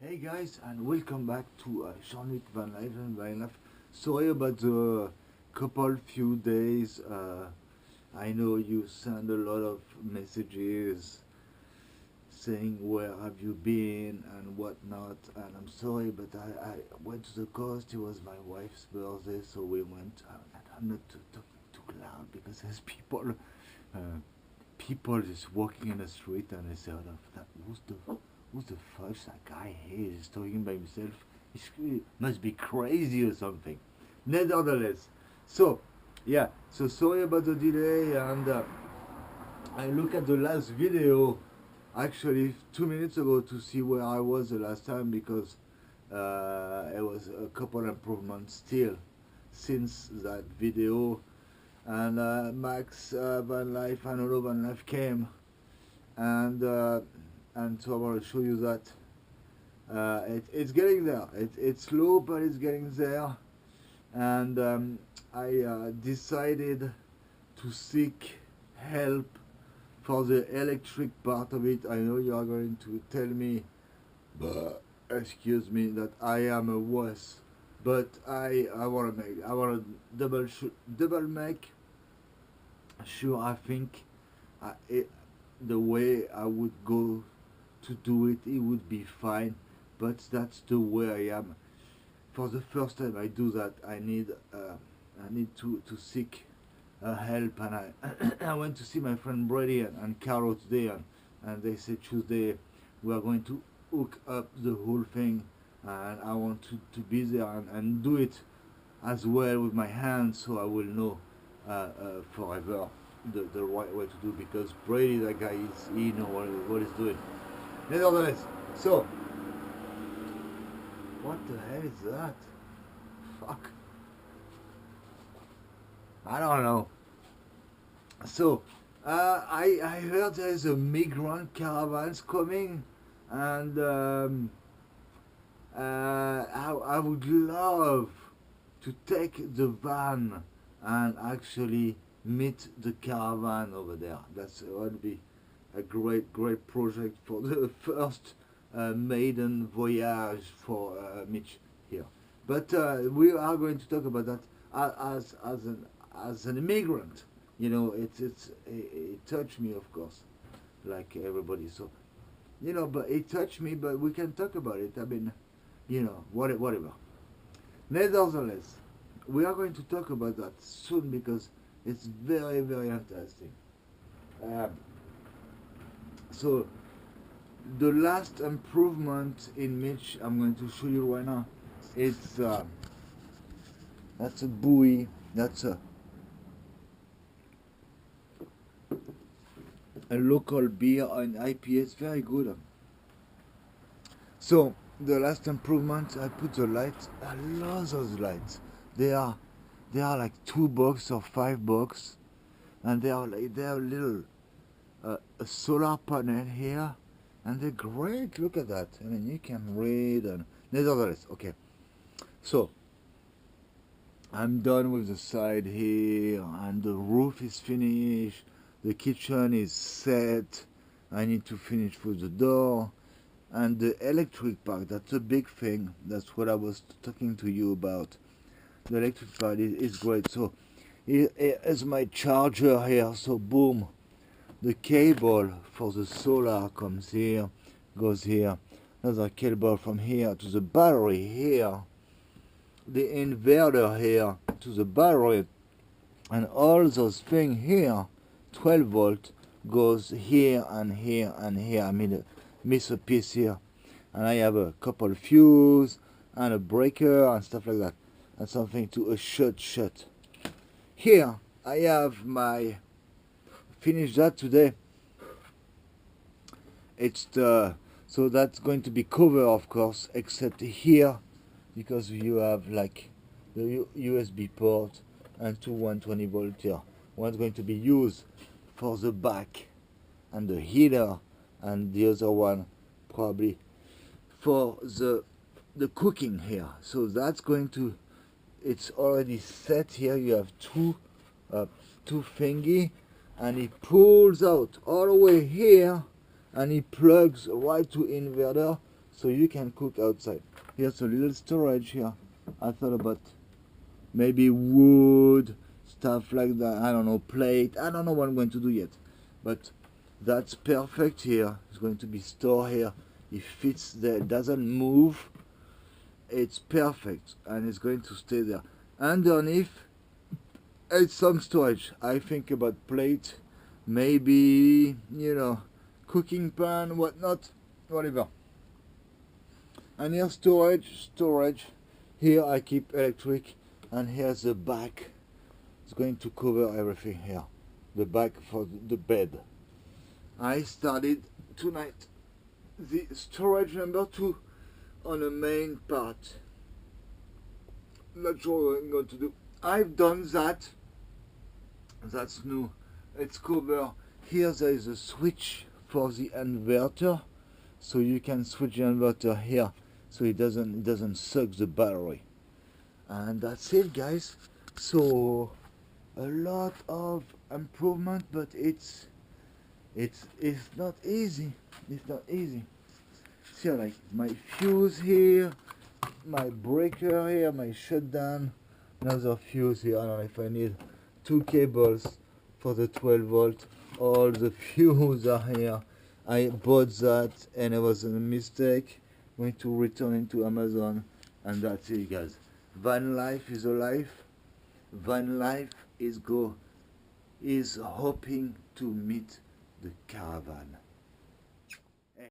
Hey guys, and welcome back to Jean-Luc Van Life. Sorry about the couple few days. I know you send a lot of messages saying where have you been and whatnot, and I'm sorry, but I went to the coast. It was my wife's birthday, so we went. I'm not talking too loud because there's uh, people just walking in the street and they say, "Oh, that who's the fuck that guy here? He's talking by himself. He must be crazy or something." Nevertheless, so yeah, so sorry about the delay, and I look at the last video actually 2 minutes ago to see where I was the last time because it was a couple improvements still since that video, and Max Van Life and Olo Van Life came, and so I want to show you that it's getting there. It's slow, but it's getting there, and I decided to seek help for the electric part of it. I know you are going to tell me, but excuse me, that I am a wuss, but I want to double make sure. I think the way I would go to do it, it would be fine, but that's the way I am. For the first time I do that, I need to seek help, and I I went to see my friend Brady and Carlo today, and they said Tuesday we are going to hook up the whole thing, and I want to be there and do it as well with my hands, so I will know forever the right way to do, because Brady, that guy, he know what he's doing. Nevertheless, so what the hell is that? Fuck. I don't know. So I heard there is a migrant caravans coming, and I would love to take the van and actually meet the caravan over there. That's would be a great project for the first maiden voyage for Mitch here. But we are going to talk about that as an immigrant. You know, it touched me, of course, like everybody. So, you know, but it touched me. But we can talk about it. I mean, you know, whatever. Nevertheless, we are going to talk about that soon because it's very interesting. Um, so the last improvement in Mitch I'm going to show you right now. It's that's a buoy. That's a local beer and IPA. It's very good. So the last improvement, I put the lights. I love those lights. They are like $2 or $5, and they are little a solar panel here, and they're great. Look at that. I mean, you can read, and nevertheless, okay. So I'm done with the side here, and the roof is finished. The kitchen is set. I need to finish with the door. And the electric part, that's a big thing. That's what I was talking to you about. The electric part is great. So here is my charger here. So boom, the cable for the solar comes here, goes here. Another cable from here to the battery here. The inverter here to the battery. And all those things here, 12 volt, goes here and here and here. I mean, miss a piece here, and I have a couple of fuse and a breaker and stuff like that, and something to a shut. Here I have my finished that today. It's the so that's going to be covered, of course, except here, because you have like the USB port and two 120 volt here. One's going to be used for the back and the heater, and the other one probably for the cooking here. So that's going to, it's already set here. You have two thingy, and it pulls out all the way here, and it plugs right to inverter. so you can cook outside. Here's a little storage here. I thought about maybe wood, stuff like that. I don't know, plate. I don't know what I'm going to do yet, but that's perfect here. It's going to be stored here. It fits there, it doesn't move. It's perfect, and it's going to stay there. Underneath, it's some storage. I think about plate, maybe, you know, cooking pan, whatnot, whatever. And here's storage. Here I keep electric, and here's the back. It's going to cover everything here. The back for the bed. I started tonight the storage number 2 on the main part. Not sure what I'm going to do. I've done that. That's new. It's covered. Here there is a switch for the inverter, so you can switch the inverter here, so it doesn't suck the battery. And that's it, guys. So a lot of improvement, but it's not easy. It's not easy. See, like my fuse here, my breaker here, my shutdown, another fuse here. I don't know if I need 2 cables for the 12 volt. All the fuses are here. I bought that and it was a mistake. I'm going to return it to Amazon, and that's it, guys. Van life is alive. Van life is hoping to meet the caravan.